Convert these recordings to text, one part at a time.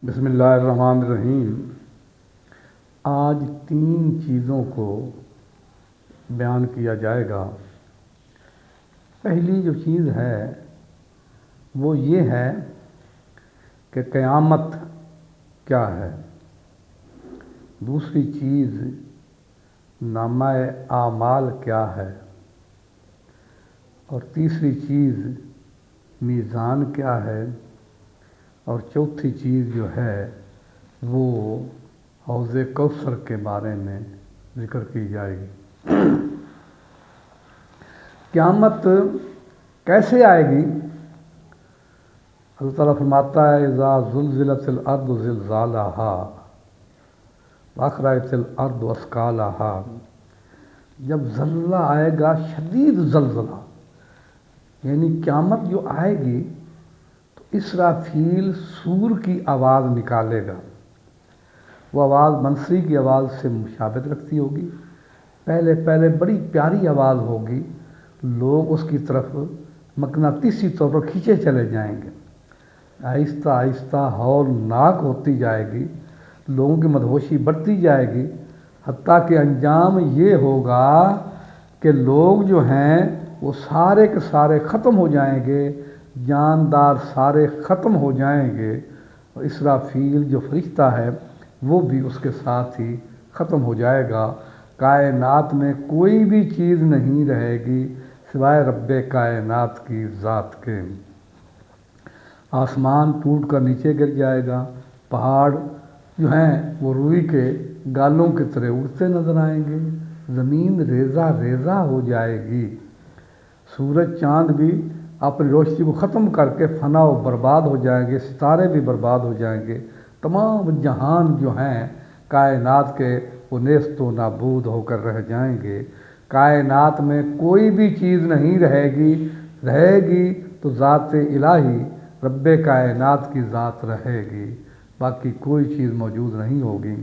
بسم اللہ الرحمن الرحیم۔ آج 3 چیزوں کو بیان کیا جائے گا۔ پہلی جو چیز ہے وہ یہ ہے کہ قیامت کیا ہے۔ دوسری چیز نامہ اعمال کیا ہے، اور تیسری چیز میزان کیا ہے، اور چوتھی چیز جو ہے وہ حوض کوثر کے بارے میں ذکر کی جائے گی۔ قیامت کیسے آئے گی؟ اللہ تعالیٰ فرماتا ہے اذا زلزلت الارض زلزالہا واخرجت الارض اثقالہا۔ جب زلزلہ آئے گا، شدید زلزلہ، یعنی قیامت جو آئے گی تو اسرافیل سور کی آواز نکالے گا۔ وہ آواز بنسری کی آواز سے مشابہت رکھتی ہوگی۔ پہلے بڑی پیاری آواز ہوگی، لوگ اس کی طرف مقناطیسی طور پر کھینچے چلے جائیں گے۔ آہستہ آہستہ ہولناک ہوتی جائے گی، لوگوں کی مدہوشی بڑھتی جائے گی، حتیٰ کہ انجام یہ ہوگا کہ لوگ جو ہیں وہ سارے کے سارے ختم ہو جائیں گے، جاندار سارے ختم ہو جائیں گے، اور اسرافیل جو فرشتہ ہے وہ بھی اس کے ساتھ ہی ختم ہو جائے گا۔ کائنات میں کوئی بھی چیز نہیں رہے گی سوائے رب کائنات کی ذات کے۔ آسمان ٹوٹ کر نیچے گر جائے گا، پہاڑ جو ہیں وہ روئی کے گالوں کی طرح اڑتے نظر آئیں گے، زمین ریزہ ریزہ ہو جائے گی، سورج چاند بھی اپنی روشنی کو ختم کر کے فنا و برباد ہو جائیں گے، ستارے بھی برباد ہو جائیں گے، تمام جہان جو ہیں کائنات کے وہ نیست و نابود ہو کر رہ جائیں گے۔ کائنات میں کوئی بھی چیز نہیں رہے گی تو ذات الہی رب کائنات کی ذات رہے گی، باقی کوئی چیز موجود نہیں ہوگی۔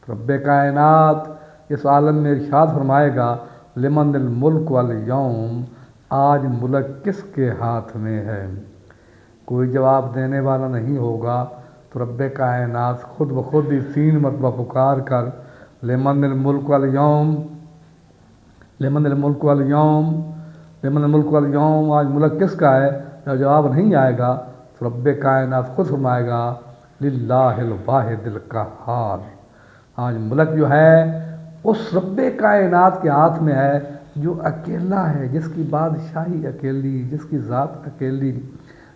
رب کائنات اس عالم میں ارشاد فرمائے گا لمن الملک والیوم، آج ملک کس کے ہاتھ میں ہے؟ کوئی جواب دینے والا نہیں ہوگا، تو رب کائنات خود بخود ہی 3 مرتبہ پکار کر لمن الملک والیوم، لمن الملک والیوم، لمن الملک والیوم، آج ملک کس کا ہے؟ جب جواب نہیں آئے گا تو رب کائنات خود فرمائے گا للہ الواحد القہار، آج ملک جو ہے اس رب کائنات کے ہاتھ میں ہے جو اکیلا ہے، جس کی بادشاہی اکیلی، جس کی ذات اکیلی،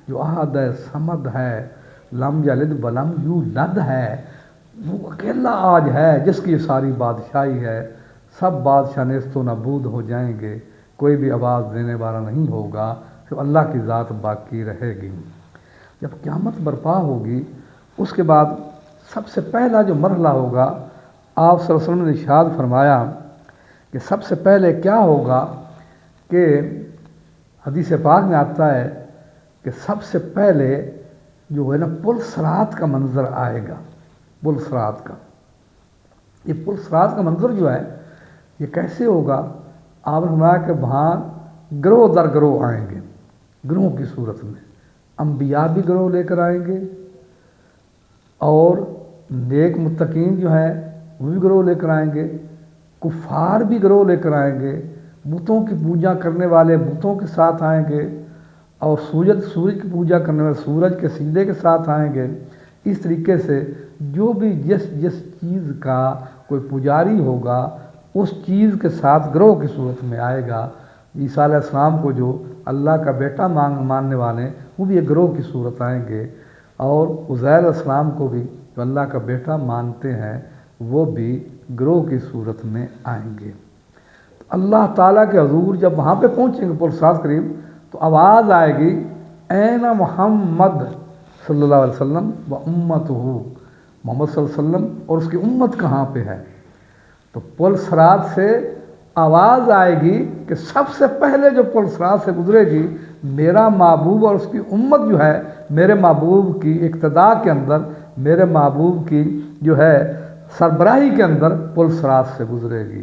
جو احد ہے، صمد ہے، لم یلد ولم یولد ہے، وہ اکیلا آج ہے جس کی ساری بادشاہی ہے۔ سب بادشاہ نیست و نابود ہو جائیں گے، کوئی بھی آواز دینے والا نہیں ہوگا، صرف اللہ کی ذات باقی رہے گی۔ جب قیامت برپا ہوگی، اس کے بعد سب سے پہلا جو مرحلہ ہوگا، آپ صلی اللہ علیہ وسلم نے ارشاد فرمایا کہ سب سے پہلے کیا ہوگا کہ حدیث پاک میں آتا ہے کہ سب سے پہلے جو ہے نا پل صراط کا منظر آئے گا۔ پل صراط کا، یہ پل صراط کا منظر جو ہے یہ کیسے ہوگا؟ آپ نے فرمایا کہ وہاں گروہ در گروہ آئیں گے، گروہوں کی صورت میں، انبیاء بھی گروہ لے کر آئیں گے، اور نیک متقین جو ہیں وہ بھی گروہ لے کر آئیں گے، کفار بھی گروہ لے کر آئیں گے، بتوں کی پوجا کرنے والے بتوں کے ساتھ آئیں گے، اور سورج کی پوجا کرنے والے سورج کے سجدے کے ساتھ آئیں گے۔ اس طریقے سے جو بھی جس چیز کا کوئی پجاری ہوگا اس چیز کے ساتھ گروہ کی صورت میں آئے گا۔ عیسیٰ علیہ السلام کو جو اللہ کا بیٹا ماننے والے وہ بھی ایک گروہ کی صورت آئیں گے، اور عزیر علیہ السلام کو بھی جو اللہ کا بیٹا مانتے ہیں وہ بھی گروہ کی صورت میں آئیں گے۔ تو اللہ تعالیٰ کے حضور جب وہاں پہ پہنچیں گے پل صراط قریب، تو آواز آئے گی این محمد صلی اللہ علیہ وسلم و امتہ، محمد صلی اللہ علیہ وسلم اور اس کی امت کہاں پہ ہے؟ تو پل صراط سے آواز آئے گی کہ سب سے پہلے جو پل صراط سے گزرے گی میرا محبوب اور اس کی امت جو ہے میرے محبوب کی اقتداء کے اندر، میرے محبوب کی جو ہے سربراہی کے اندر پل صراط سے گزرے گی۔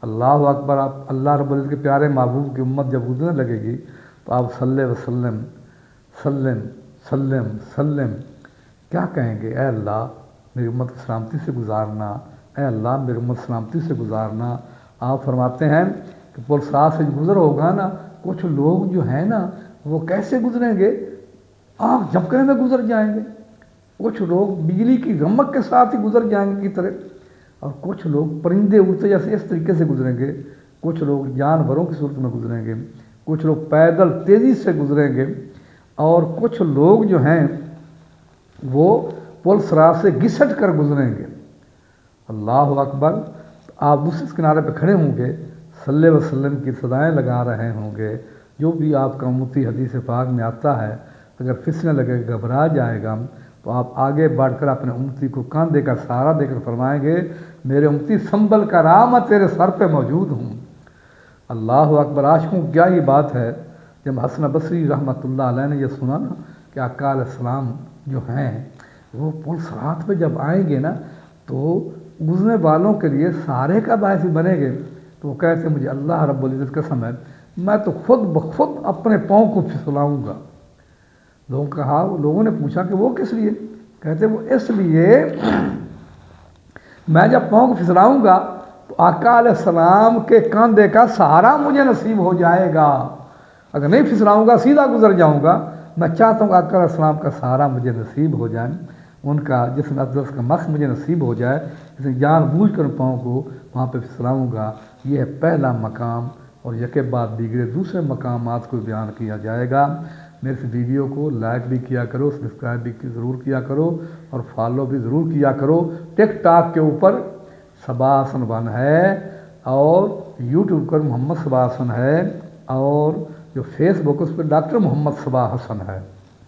اللہ اکبر! آپ اللہ رب العزت کے پیارے محبوب کی امت جب گزرنے لگے گی تو آپ صلی وسلم سلم سلم سلم کیا کہیں گے؟ اے اللہ میری امت کو سلامتی سے گزارنا، اے اللہ میری امت سلامتی سے گزارنا۔ آپ فرماتے ہیں کہ پل صراط سے گزر ہوگا نا، کچھ لوگ جو ہیں نا وہ کیسے گزریں گے؟ آنکھ جھپکنے میں گزر جائیں گے۔ کچھ لوگ بجلی کی رمک کے ساتھ ہی گزر جائیں گے کی طرح، اور کچھ لوگ پرندے اڑتے جیسے اس طریقے سے گزریں گے، کچھ لوگ جانوروں کی صورت میں گزریں گے، کچھ لوگ پیدل تیزی سے گزریں گے، اور کچھ لوگ جو ہیں وہ پل صراط سے گھسٹ کر گزریں گے۔ اللہ اکبر۔ آپ دوسرے کنارے پہ کھڑے ہوں گے، صلی اللہ علیہ وسلم کی صدائیں لگا رہے ہوں گے، جو بھی آپ کا امتی حدیث پاک میں آتا ہے، اگر پھسلنے لگے گھبرا جائے گا تو آپ آگے بڑھ کر اپنے امتی کو کاندھے کا سہارا دے کر فرمائیں گے میرے امتی سنبھل کر آ، میں تیرے سر پہ موجود ہوں۔ اللہ اکبر۔ عاشقوں کیا ہی بات ہے، جب حسن بصری رحمۃ اللہ علیہ نے یہ سنا نا کہ آقا علیہ السلام جو ہیں وہ پل صراط پہ جب آئیں گے نا تو گزرنے والوں کے لیے سہارے کا باعث بنیں گے، تو وہ کہتے ہیں مجھے اللہ رب العزت قسم ہے میں تو خود بخود اپنے پاؤں کو پھسلاؤں گا۔ لوگوں نے پوچھا کہ وہ کس لیے؟ کہتے وہ اس لیے میں جب پاؤں کو پھسلاؤں گا تو آقا علیہ السلام کے کاندھے کا سہارا مجھے نصیب ہو جائے گا، اگر نہیں پھسلاؤں گا سیدھا گزر جاؤں گا۔ میں چاہتا ہوں کہ آقا علیہ السلام کا سہارا مجھے نصیب ہو جائے، ان کا جسم اقدس کا مس مجھے نصیب ہو جائے، اس لیے جان بوجھ کر پاؤں کو وہاں پہ پھسلاؤں گا۔ یہ ہے پہلا مقام، اور یکے بعد دیگرے دوسرے مقامات کو بیان کیا جائے گا۔ میرے اس ویڈیو کو لائک بھی کیا کرو، سبسکرائب بھی ضرور کیا کرو، اور فالو بھی ضرور کیا کرو۔ ٹک ٹاک کے اوپر صبا حسن 1 ہے، اور یوٹیوب پر محمد صبا حسن ہے، اور جو فیس بک اس پہ ڈاکٹر محمد صبا حسن ہے۔